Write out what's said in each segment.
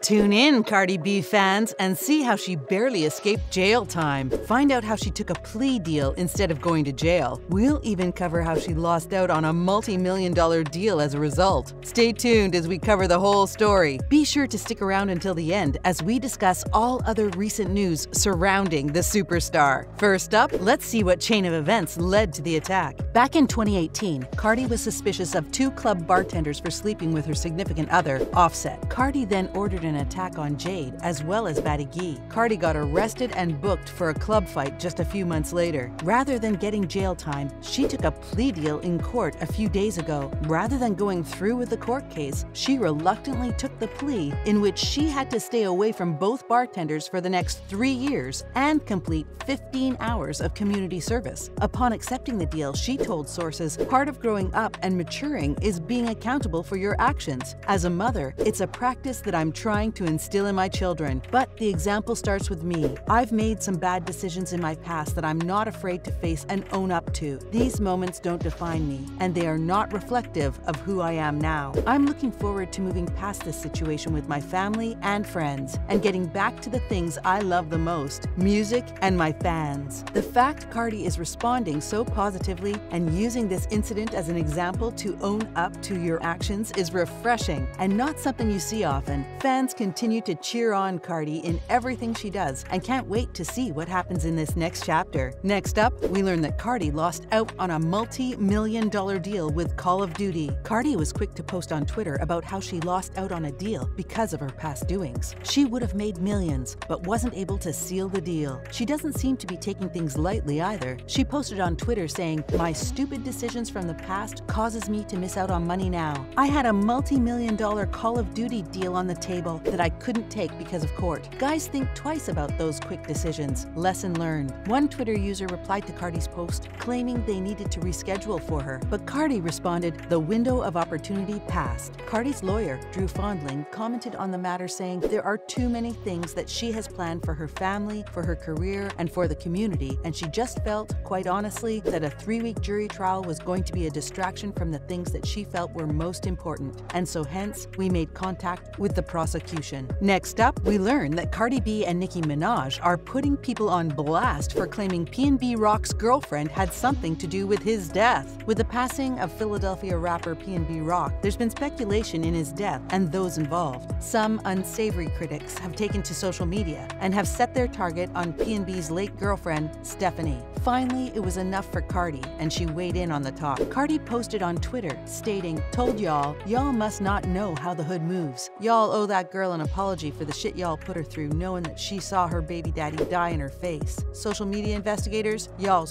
Tune in, Cardi B fans, and see how she barely escaped jail time. Find out how she took a plea deal instead of going to jail. We'll even cover how she lost out on a multi-million-dollar deal as a result. Stay tuned as we cover the whole story. Be sure to stick around until the end as we discuss all other recent news surrounding the superstar. First up, let's see what chain of events led to the attack. Back in 2018, Cardi was suspicious of two club bartenders for sleeping with her significant other, Offset. Cardi then ordered an attack on Jade as well as Batty Gee. Cardi got arrested and booked for a club fight just a few months later. Rather than getting jail time, she took a plea deal in court a few days ago. Rather than going through with the court case, she reluctantly took the plea in which she had to stay away from both bartenders for the next 3 years and complete 15 hours of community service. Upon accepting the deal, she told sources, "Part of growing up and maturing is being accountable for your actions. As a mother, it's a practice that I'm trying to instill in my children, but the example starts with me. I've made some bad decisions in my past that I'm not afraid to face and own up to. These moments don't define me, and they are not reflective of who I am now. I'm looking forward to moving past this situation with my family and friends and getting back to the things I love the most, music and my fans." The fact Cardi is responding so positively and using this incident as an example to own up to your actions is refreshing and not something you see often. Fans continue to cheer on Cardi in everything she does and can't wait to see what happens in this next chapter. Next up, we learn that Cardi lost out on a multi-million-dollar deal with Call of Duty. Cardi was quick to post on Twitter about how she lost out on a deal because of her past doings. She would have made millions, but wasn't able to seal the deal. She doesn't seem to be taking things lightly either. She posted on Twitter saying, "My stupid decisions from the past causes me to miss out on money now. I had a multi-million-dollar Call of Duty deal on the table that I couldn't take because of court. Guys think twice about those quick decisions. Lesson learned." One Twitter user replied to Cardi's post, claiming they needed to reschedule for her, but Cardi responded, "The window of opportunity passed." Cardi's lawyer, Drew Fondling, commented on the matter saying there are too many things that she has planned for her family, for her career, and for the community, and she just felt, quite honestly, that a 3-week jury trial was going to be a distraction from the things that she felt were most important, and so hence, we made contact with the prosecution. Next up, we learn that Cardi B and Nicki Minaj are putting people on blast for claiming PNB Rock's girlfriend had something to do with his death. With the passing of Philadelphia rapper PNB Rock, there's been speculation in his death and those involved. Some unsavory critics have taken to social media and have set their target on PNB's late girlfriend, Stephanie. Finally, it was enough for Cardi, and she weighed in on the talk. Cardi posted on Twitter, stating, "Told y'all must not know how the hood moves. Y'all owe that girl an apology for the shit y'all put her through knowing that she saw her baby daddy die in her face. Social media investigators, y'all."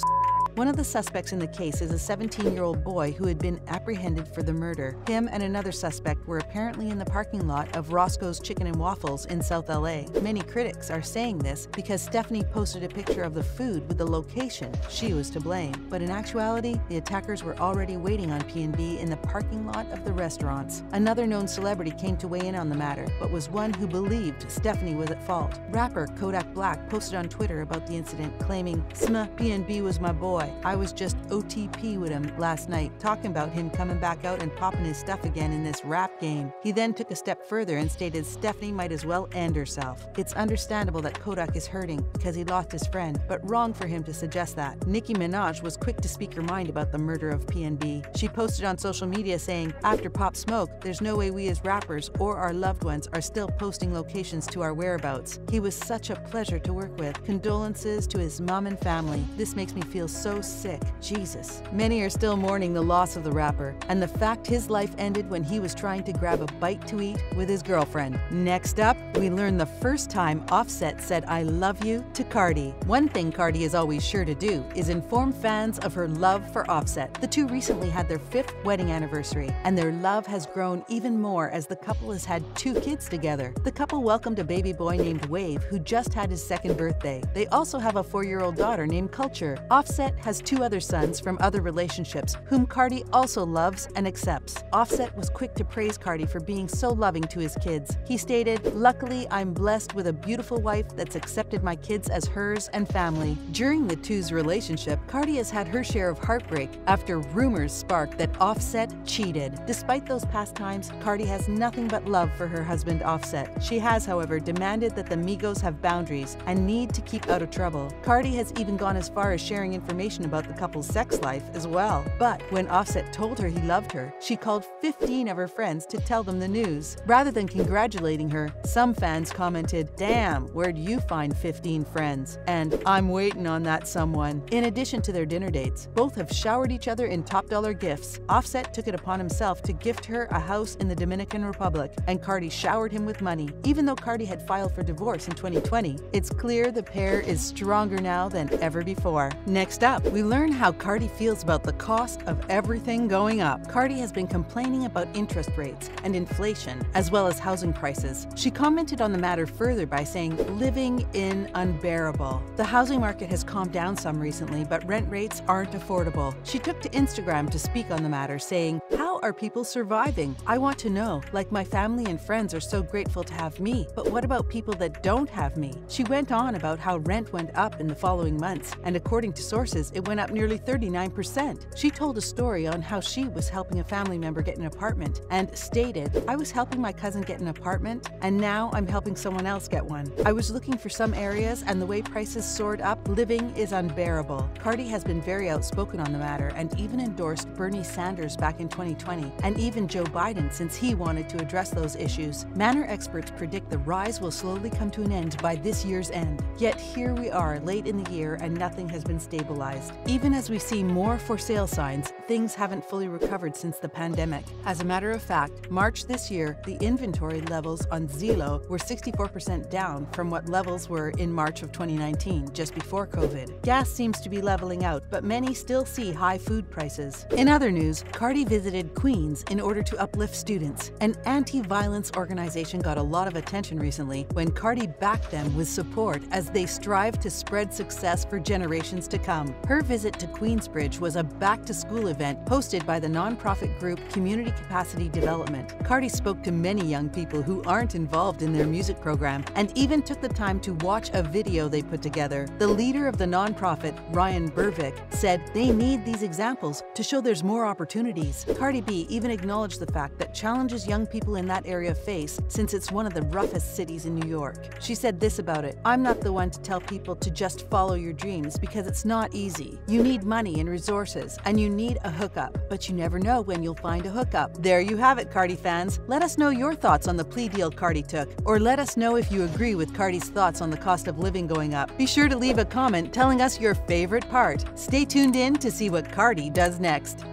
One of the suspects in the case is a 17-year-old boy who had been apprehended for the murder. Him and another suspect were apparently in the parking lot of Roscoe's Chicken and Waffles in South LA. Many critics are saying this because Stephanie posted a picture of the food with the location she was to blame. But in actuality, the attackers were already waiting on PNB in the parking lot of the restaurants. Another known celebrity came to weigh in on the matter, but was one who believed Stephanie was at fault. Rapper Kodak Black posted on Twitter about the incident, claiming, "Sma, PNB was my boy. I was just OTP with him last night, talking about him coming back out and popping his stuff again in this rap game." He then took a step further and stated Stephanie might as well end herself. It's understandable that Kodak is hurting because he lost his friend, but wrong for him to suggest that. Nicki Minaj was quick to speak her mind about the murder of PNB. She posted on social media saying, "After Pop Smoke, there's no way we as rappers or our loved ones are still posting locations to our whereabouts. He was such a pleasure to work with. Condolences to his mom and family. This makes me feel so sick. Jesus." Many are still mourning the loss of the rapper and the fact his life ended when he was trying to grab a bite to eat with his girlfriend. Next up, we learn the first time Offset said "I love you" to Cardi. One thing Cardi is always sure to do is inform fans of her love for Offset. The two recently had their 5th wedding anniversary, and their love has grown even more as the couple has had 2 kids together. The couple welcomed a baby boy named Wave, who just had his 2nd birthday. They also have a 4-year-old daughter named Culture. Offset has 2 other sons from other relationships, whom Cardi also loves and accepts. Offset was quick to praise Cardi for being so loving to his kids. He stated, "Luckily, I'm blessed with a beautiful wife that's accepted my kids as hers and family." During the two's relationship, Cardi has had her share of heartbreak after rumors sparked that Offset cheated. Despite those past times, Cardi has nothing but love for her husband Offset. She has, however, demanded that the Migos have boundaries and need to keep out of trouble. Cardi has even gone as far as sharing information about the couple's sex life as well. But when Offset told her he loved her, she called 15 of her friends to tell them the news. Rather than congratulating her, some fans commented, "Damn, where'd you find 15 friends?" and "I'm waiting on that someone." In addition to their dinner dates, both have showered each other in top-dollar gifts. Offset took it upon himself to gift her a house in the Dominican Republic, and Cardi showered him with money. Even though Cardi had filed for divorce in 2020, it's clear the pair is stronger now than ever before. Next up, we learn how Cardi feels about the cost of everything going up. Cardi has been complaining about interest rates and inflation, as well as housing prices. She commented on the matter further by saying, "Living in unbearable. The housing market has calmed down some recently, but rent rates aren't affordable." She took to Instagram to speak on the matter, saying, "How are people surviving? I want to know. Like, my family and friends are so grateful to have me, but what about people that don't have me?" She went on about how rent went up in the following months, and according to sources, it went up nearly 39%. She told a story on how she was helping a family member get an apartment and stated, "I was helping my cousin get an apartment, and now I'm helping someone else get one. I was looking for some areas, and the way prices soared up, living is unbearable." Cardi has been very outspoken on the matter and even endorsed Bernie Sanders back in 2020, and even Joe Biden since he wanted to address those issues. Manor experts predict the rise will slowly come to an end by this year's end. Yet here we are late in the year and nothing has been stabilized. Even as we see more for sale signs, things haven't fully recovered since the pandemic. As a matter of fact, March this year, the inventory levels on Zillow were 64% down from what levels were in March of 2019, just before COVID. Gas seems to be leveling out, but many still see high food prices. In other news, Cardi visited Queens in order to uplift students. An anti-violence organization got a lot of attention recently when Cardi backed them with support as they strive to spread success for generations to come. Her visit to Queensbridge was a back-to-school event hosted by the nonprofit group Community Capacity Development. Cardi spoke to many young people who aren't involved in their music program and even took the time to watch a video they put together. The leader of the nonprofit, Ryan Bervick, said they need these examples to show there's more opportunities. Cardi B even acknowledged the fact that challenges young people in that area face since it's one of the roughest cities in New York. She said this about it, "I'm not the one to tell people to just follow your dreams because it's not easy. You need money and resources, and you need a hookup, but you never know when you'll find a hookup." There you have it, Cardi fans. Let us know your thoughts on the plea deal Cardi took, or let us know if you agree with Cardi's thoughts on the cost of living going up. Be sure to leave a comment telling us your favorite part. Stay tuned in to see what Cardi does next.